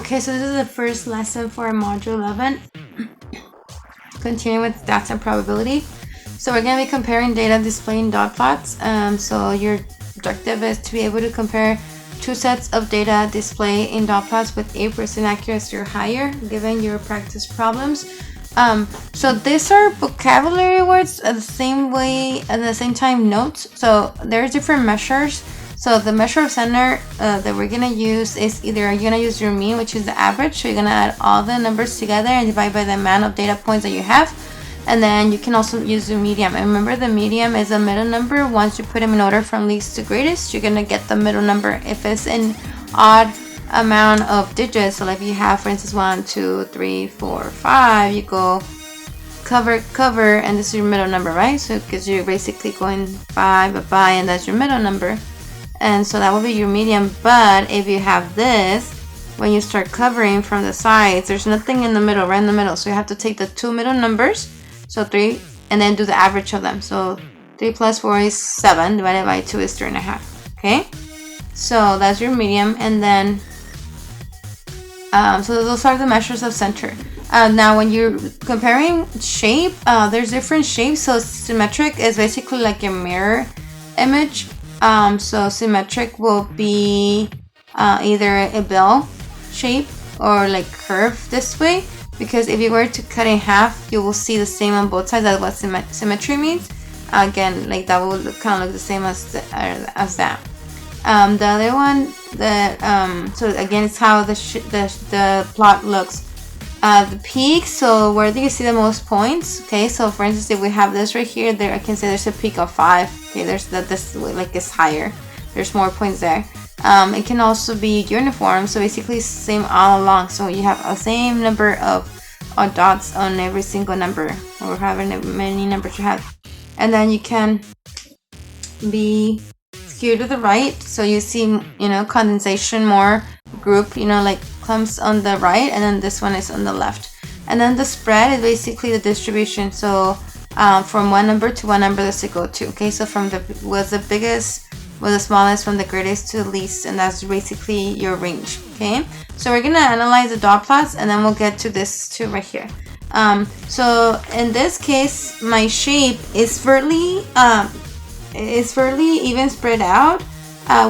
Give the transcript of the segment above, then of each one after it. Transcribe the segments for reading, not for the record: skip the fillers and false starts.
Okay, so this is the first lesson for module 11. Continuing with stats and probability. So we're going to be comparing data displaying dot plots. So your objective is to be able to compare two sets of data display in dot plots with 8% accuracy or higher, given your practice problems. So these are vocabulary words at the same way, at the same time notes. So there's different measures. So the measure of center that we're gonna use is either you're gonna use your mean, which is the average. So you're gonna add all the numbers together and divide by the amount of data points that you have. And then you can also use the median. And remember, the median is a middle number. Once you put them in order from least to greatest, you're gonna get the middle number. If it's an odd amount of digits, so like you have, for instance, 1, 2, 3, 4, 5, you go cover, and this is your middle number, right? So because you're basically going by, and that's your middle number. And so that will be your median. But if you have this, when you start covering from the sides, there's nothing in the middle, right in the middle. So you have to take the two middle numbers, so 3, and then do the average of them. So 3 plus 4 is 7, divided by 2 is 3.5. Okay, so that's your median. And then so those are the measures of center. Now when you're comparing shape, there's different shapes. So symmetric is basically like a mirror image. So symmetric will be either a bell shape or like curve this way, because if you were to cut in half, you will see the same on both sides. That's what symmetry means. Again, like that will kind of look the same as that. The other one, so again, it's how the plot looks. The peak, so where do you see the most points? Okay, so for instance, if we have this right here, there I can say there's a peak of 5. Okay, there's this like it's higher. There's more points there. It can also be uniform, so basically same all along. So you have a same number of dots on every single number, or however many numbers you have. And then you can be skewed to the right, so you see, condensation more group, like clumps on the right, and then this one is on the left. And then the spread is basically the distribution. So from one number to one number does it go to. Okay, so from the biggest, the smallest, from the greatest to the least, and that's basically your range. Okay, so we're gonna analyze the dot plots, and then we'll get to this too right here. So in this case, my shape is fairly even spread out,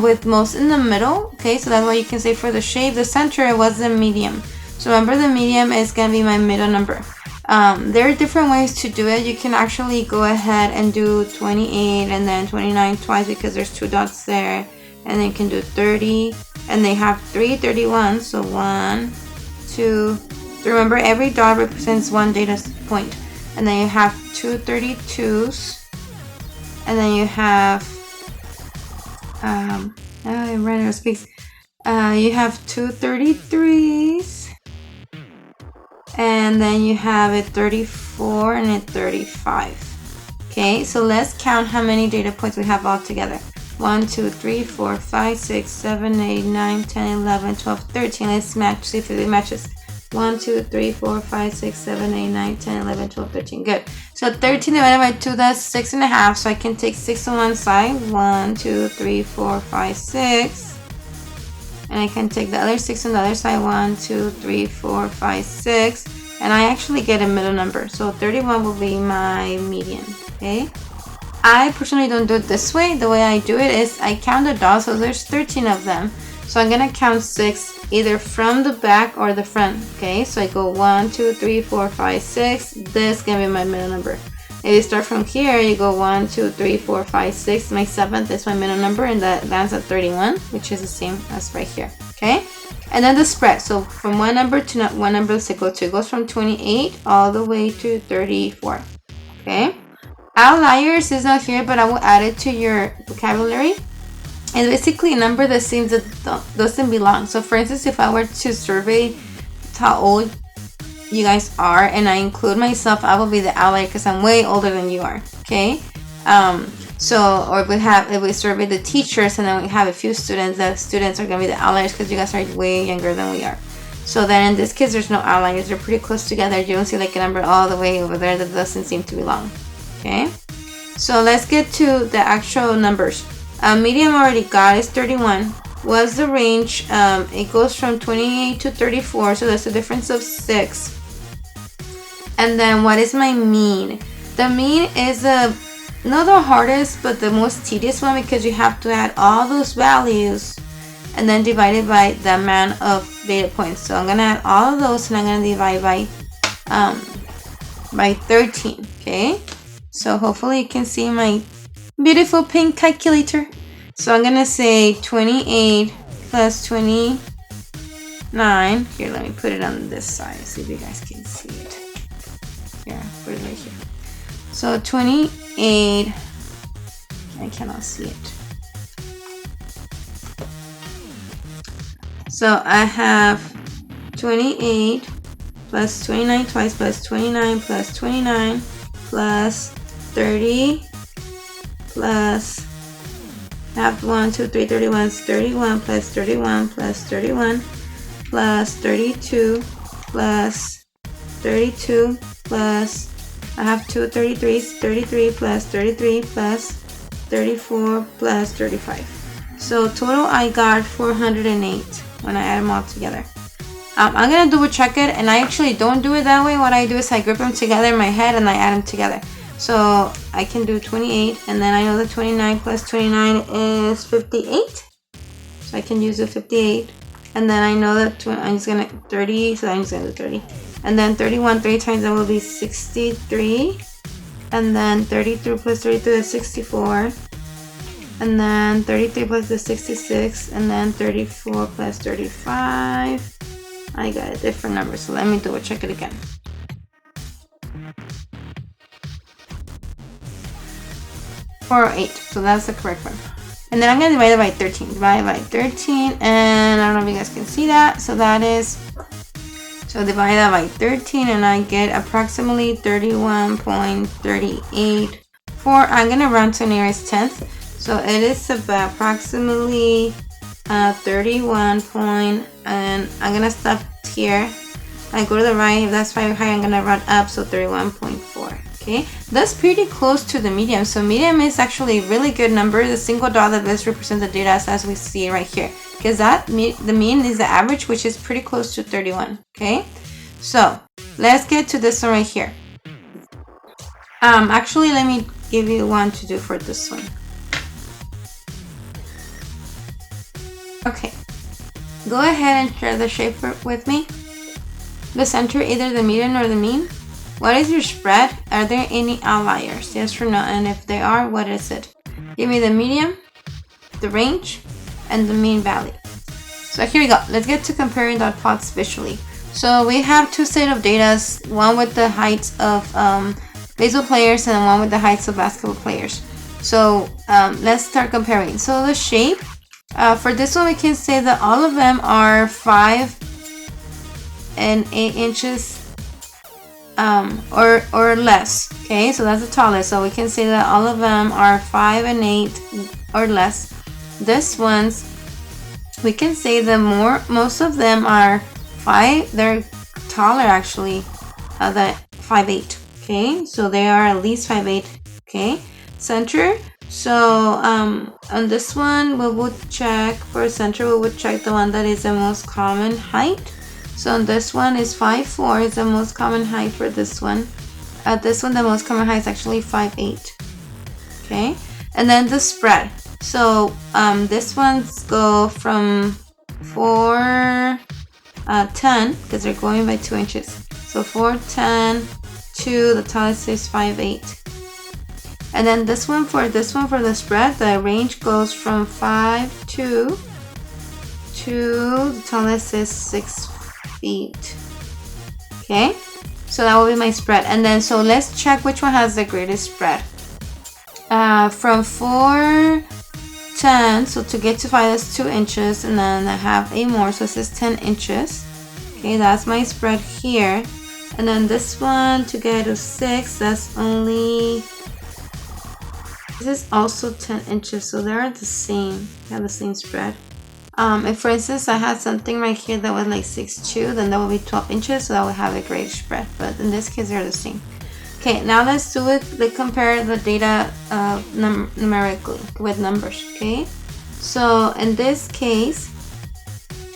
with most in the middle. Okay, so that's why you can say for the shape, the center was the median. So remember, the median is gonna be my middle number. There are different ways to do it. You can actually go ahead and do 28 and then 29 twice, because there's 2 dots there, and then you can do 30, and they have 3 31s. So 1, 2, 3. Remember, every dot represents one data point, and then you have 2 32s, and then you have you have 2 33s, and then you have a 34 and a 35. Okay, so let's count how many data points we have all together. 1 2 3 4 5 6 7 8 9 10 11 12 13. Let's match, see if it matches. 1 2 3 4 5 6 7 8 9 10 11 12 13. Good. So 13 divided by 2, that's 6.5. So I can take 6 on one side. 1 2 3 4 5 6. And I can take the other 6 on the other side. 1 2 3 4 5 6. And I actually get a middle number. So 31 will be my median. Okay. I personally don't do it this way. The way I do it is I count the dots. So there's 13 of them. So I'm gonna count 6 either from the back or the front. Okay, so I go 1 2 3 4 5 6. This is gonna be my middle number. If you start from here, you go 1 2 3 4 5 6. My 7th is my middle number, and that lands at 31, which is the same as right here. Okay, and then the spread. So from one number to not one number does it go to? It goes from 28 all the way to 34. Okay, outliers is not here, but I will add it to your vocabulary. It's basically a number that seems that doesn't belong. So for instance, if I were to survey how old you guys are, and I include myself, I will be the outlier because I'm way older than you are. Okay, so, or if we survey the teachers, and then we have a few students, the students are gonna be the outliers because you guys are way younger than we are. So then in this case, there's no outliers. They're pretty close together. You don't see like a number all the way over there that doesn't seem to belong. Okay, so let's get to the actual numbers. Median already got is 31. was the range. It goes from 28 to 34, so that's a difference of 6. And then what is my mean? The mean is not the hardest, but the most tedious one, because you have to add all those values and then divide it by the amount of data points. So I'm gonna add all of those, and I'm gonna divide by 13. Okay, so hopefully you can see my beautiful pink calculator. So I'm gonna say 28 plus 29. Here, let me put it on this side, see if you guys can see it. Here, put it right here. So 28, I cannot see it. So I have 28 plus 29 twice, plus 29 plus 29 plus 30 plus, I have 1, 2, 3, 31, 31 plus 31 plus 31 plus 32 plus 32 plus, I have two 33s, 33 plus 33 plus 34 plus 35. So total I got 408 when I add them all together. I'm gonna double check it, and I actually don't do it that way. What I do is I group them together in my head and I add them together. So I can do 28, and then I know that 29 plus 29 is 58. So I can use the 58. And then I know that I'm just gonna 30, so I'm just gonna do 30. And then 31, 3 times that will be 63. And then 33 plus 32 is 64. And then 33 plus the 66. And then 34 plus 35. I got a different number, so let me double check it again. Or 8, so that's the correct one. And then I'm gonna divide it by 13. Divide by 13, and I don't know if you guys can see that. So that is, so divide that by 13, and I get approximately 31.38. I'm gonna round to nearest tenth. So it is about approximately 31 point, and I'm gonna stop here. I go to the right. If that's 5 high, I'm gonna round up, so 31.4. Okay, that's pretty close to the medium. So medium is actually a really good number. The single dot that best represents the data as we see right here, because that the mean is the average, which is pretty close to 31. Okay, so let's get to this one right here. Actually, let me give you one to do for this one. Okay, go ahead and share the shape with me. The center, either the median or the mean. What is your spread? Are there any outliers? Yes or no? And if they are, what is it? Give me the median, the range, and the mean value. So here we go. Let's get to comparing dot plots visually. So we have two sets of data, one with the heights of baseball players and one with the heights of basketball players. So let's start comparing. So the shape, for this one we can say that all of them are 5 and 8 inches or less. Okay, so that's the tallest. So we can say that all of them are 5 and 8 or less. This ones, we can say that most of them are 5. They're taller actually than 5'8". Okay, so they are at least 5'8". Okay, center. So on this one, we would check for center. We would check the one that is the most common height. So on this one is 5'4" is the most common height for this one. This one, the most common height is actually 5'8". Okay, and then the spread. So this ones go from 4'10", because they're going by 2 inches. So 4'10" to the tallest is 5'8". And then this one for the spread, the range goes from 5'2" to the tallest is 6 feet. Okay, so that will be my spread. And then so let's check which one has the greatest spread. From 4'10", so to get to 5 that's 2 inches, and then I have 8 more, so this is 10 inches. Okay, that's my spread here. And then this one to get to 6, that's only, this is also 10 inches, so they're the same. They have the same spread. If for instance I had something right here that was like 6'2", then that would be 12 inches, so that would have a greater spread. But in this case, they're the same. Okay, now let's do it. Let's compare the data numerically with numbers. Okay, So in this case,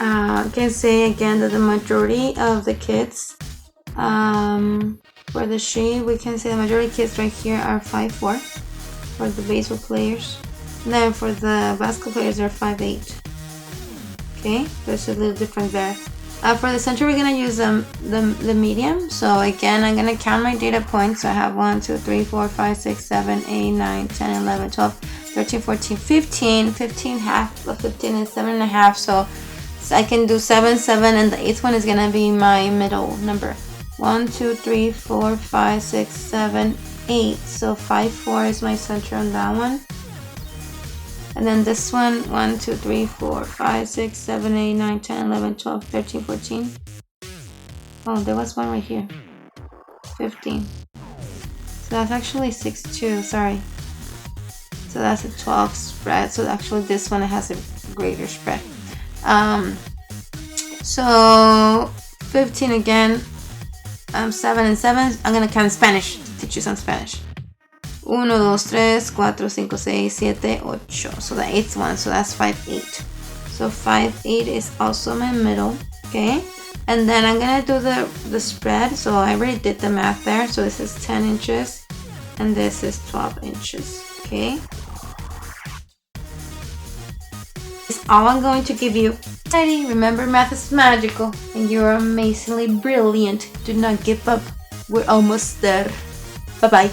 I can say again that the majority of the kids, for the shade, we can say the majority of kids right here are 5'4" for the baseball players. And then for the basketball players, they're 5'8". Okay, there's a little difference there. For the center, we're gonna use the medium. So again, I'm gonna count my data points. So I have 1, 2, 3, 4, 5, 6, 7, 8, 9, 10, 11, 12, 13, 14, 15. 15 half of 15 is 7.5. So I can do 7, 7, and the eighth one is gonna be my middle number. 1, 2, 3, 4, 5, 6, 7, 8. So 5, 4 is my center on that one. And then this one, 1, 2, 3, 4, 5, 6, 7, 8, 9, 10, 11, 12, 13, 14. Oh, there was one right here. 15. So that's actually 6, 2, sorry. So that's a 12 spread. So actually this one has a greater spread. So 15 again. 7 and 7. I'm gonna count in Spanish to teach you some Spanish. 1, 2, 3, 4, 5, 6, 7, 8. So the eighth one, so that's 5'8". So 5'8" is also my middle, okay? And then I'm gonna do the spread. So I already did the math there. So this is 10 inches and this is 12 inches, okay? This is all I'm going to give you. Remember, math is magical and you're amazingly brilliant. Do not give up. We're almost there. Bye-bye.